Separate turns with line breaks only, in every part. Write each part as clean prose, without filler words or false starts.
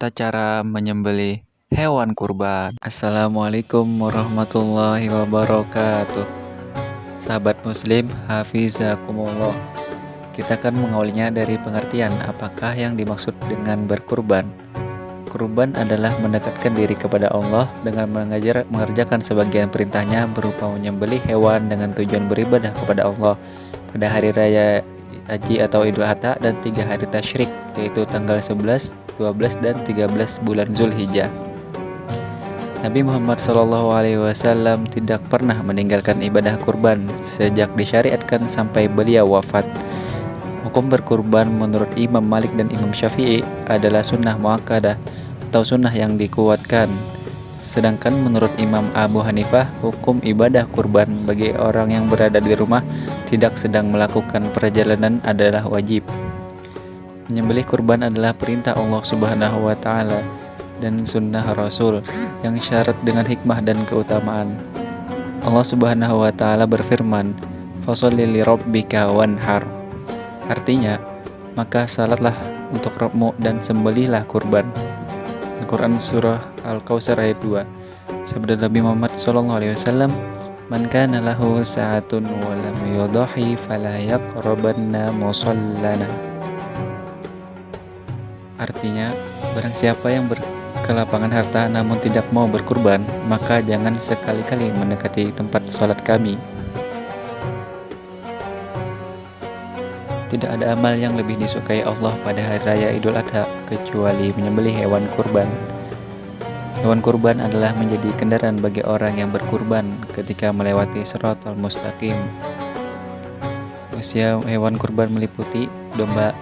tata cara menyembelih hewan kurban. Assalamualaikum warahmatullahi wabarakatuh. Sahabat muslim, hafizakumullah. Kita akan mengawalnya dari pengertian apakah yang dimaksud dengan berkurban. Kurban adalah mendekatkan diri kepada Allah dengan mengerjakan sebagian perintahnya berupa menyembelih hewan dengan tujuan beribadah kepada Allah pada hari raya Haji atau Idul Adha dan 3 hari tasyrik, yaitu tanggal 11, 12, dan 13 bulan Zulhijjah. Nabi Muhammad SAW tidak pernah meninggalkan ibadah kurban sejak disyariatkan sampai beliau wafat. Hukum berkurban menurut Imam Malik dan Imam Syafi'i adalah sunnah muakkadah atau sunnah yang dikuatkan. Sedangkan menurut Imam Abu Hanifah, hukum ibadah kurban bagi orang yang berada di rumah tidak sedang melakukan perjalanan adalah wajib. Menyembelih kurban adalah perintah Allah Subhanahu wa Ta'ala dan sunnah Rasul yang syarat dengan hikmah dan keutamaan. Allah Subhanahu wa Ta'ala berfirman, "Fasholli lirabbika wanhar." Artinya, maka salatlah untuk Rabbmu dan sembelihlah kurban. Al-Quran Surah Al-Kautsar ayat 2. Sabda Nabi Muhammad SAW, "Man kana lahu sa'atun wa lam yudhi fala yaqrabanna musallana." Artinya, barang siapa yang berkelapangan harta namun tidak mau berkurban, maka jangan sekali-kali mendekati tempat sholat kami. Tidak ada amal yang lebih disukai Allah pada hari raya Idul Adha kecuali menyembelih hewan kurban. Hewan kurban adalah menjadi kendaraan bagi orang yang berkurban ketika melewati Shiratal Mustaqim. Usia hewan kurban meliputi domba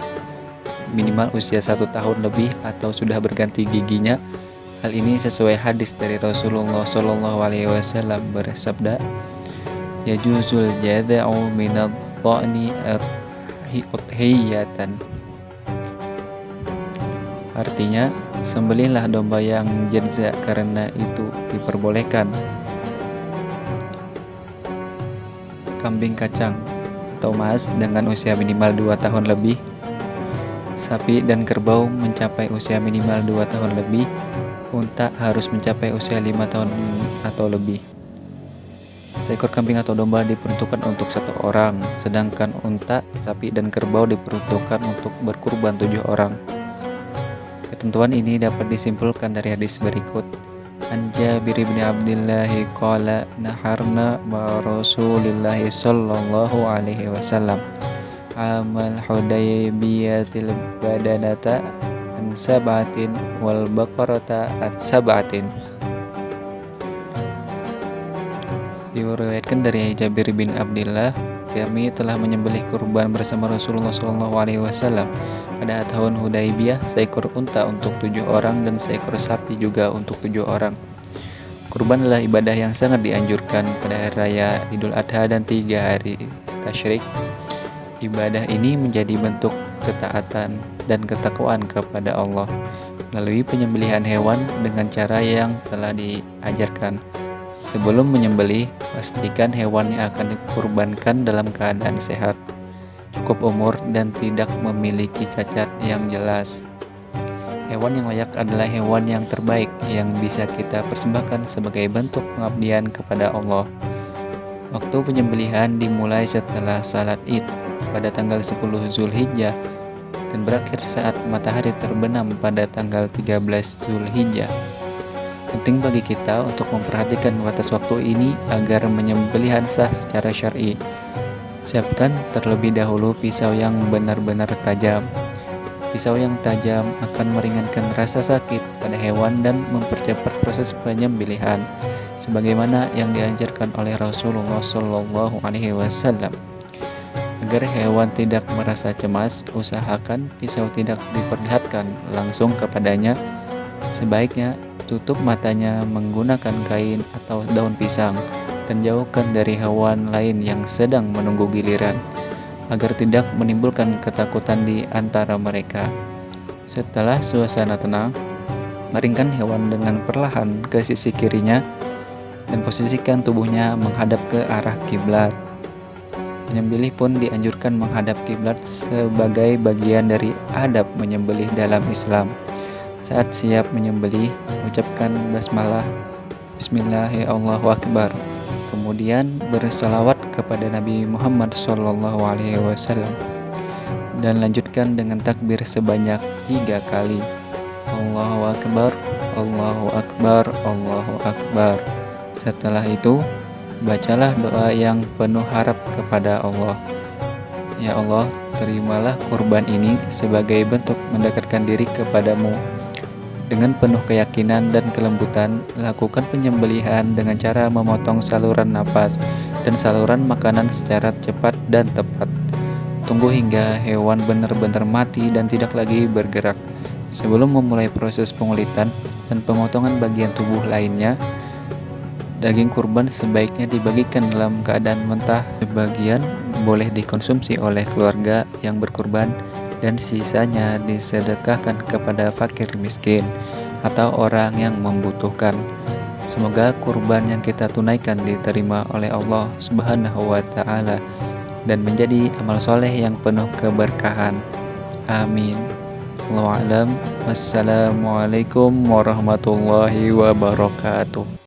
minimal usia 1 tahun lebih atau sudah berganti giginya. Hal ini sesuai hadis dari Rasulullah SAW bersabda, "Yajuzul jada'u minad dha'ni udhiyatan." Artinya, sembelihlah domba yang jadza karena itu diperbolehkan. Kambing kacang atau maas dengan usia minimal 2 tahun lebih. Sapi dan kerbau mencapai usia minimal 2 tahun lebih. Unta harus mencapai usia 5 tahun atau lebih. Seekor kambing atau domba diperuntukkan untuk 1 orang, sedangkan unta, sapi, dan kerbau diperuntukkan untuk berkurban 7 orang. Ketentuan ini dapat disimpulkan dari hadis berikut. An Jabir bin Abdillah qala naharna ma Rasulillahi sallallahu alaihi wasallam amal Hudaybiyatil badanata an sab'atin wal baqarata an sab'atin. Diriwayatkan dari Jabir bin Abdillah, kami telah menyembelih kurban bersama Rasulullah SAW pada tahun Hudaybiyah, seekor unta untuk 7 orang dan seekor sapi juga untuk 7 orang. Kurban adalah ibadah yang sangat dianjurkan pada hari raya Idul Adha dan 3 hari tasyrik. Ibadah ini menjadi bentuk ketaatan dan ketakwaan kepada Allah melalui penyembelihan hewan dengan cara yang telah diajarkan. Sebelum menyembelih, pastikan hewan yang akan dikurbankan dalam keadaan sehat, cukup umur, dan tidak memiliki cacat yang jelas. Hewan yang layak adalah hewan yang terbaik yang bisa kita persembahkan sebagai bentuk pengabdian kepada Allah. Waktu penyembelihan dimulai setelah salat Id pada tanggal 10 Zulhijjah dan berakhir saat matahari terbenam pada tanggal 13 Zulhijjah. Penting bagi kita untuk memperhatikan batas waktu ini agar menyembelihan sah secara syar'i. Siapkan terlebih dahulu pisau yang benar-benar tajam. Pisau yang tajam akan meringankan rasa sakit pada hewan dan mempercepat proses penyembelihan, sebagaimana yang diajarkan oleh Rasulullah SAW. Agar hewan tidak merasa cemas, usahakan pisau tidak diperlihatkan langsung kepadanya. Sebaiknya tutup matanya menggunakan kain atau daun pisang dan jauhkan dari hewan lain yang sedang menunggu giliran agar tidak menimbulkan ketakutan di antara mereka. Setelah suasana tenang, baringkan hewan dengan perlahan ke sisi kirinya dan posisikan tubuhnya menghadap ke arah kiblat. Penyembelih pun dianjurkan menghadap kiblat sebagai bagian dari adab menyembelih dalam Islam. Saat siap menyembelih, ucapkan basmalah, Bismillahirrahmanirrahim. Kemudian bersalawat kepada Nabi Muhammad SAW dan lanjutkan dengan takbir sebanyak 3 kali. Allahu Akbar, Allahu Akbar, Allahu Akbar. Setelah itu, bacalah doa yang penuh harap kepada Allah. Ya Allah, terimalah kurban ini sebagai bentuk mendekatkan diri kepadamu. Dengan penuh keyakinan dan kelembutan, lakukan penyembelihan dengan cara memotong saluran napas dan saluran makanan secara cepat dan tepat. Tunggu hingga hewan benar-benar mati dan tidak lagi bergerak. Sebelum memulai proses pengulitan dan pemotongan bagian tubuh lainnya, daging kurban sebaiknya dibagikan dalam keadaan mentah. Sebagian boleh dikonsumsi oleh keluarga yang berkurban dan sisanya disedekahkan kepada fakir miskin atau orang yang membutuhkan. Semoga kurban yang kita tunaikan diterima oleh Allah Subhanahu wa Ta'ala dan menjadi amal soleh yang penuh keberkahan. Amin. Wallahu a'lam. Wassalamualaikum warahmatullahi wabarakatuh.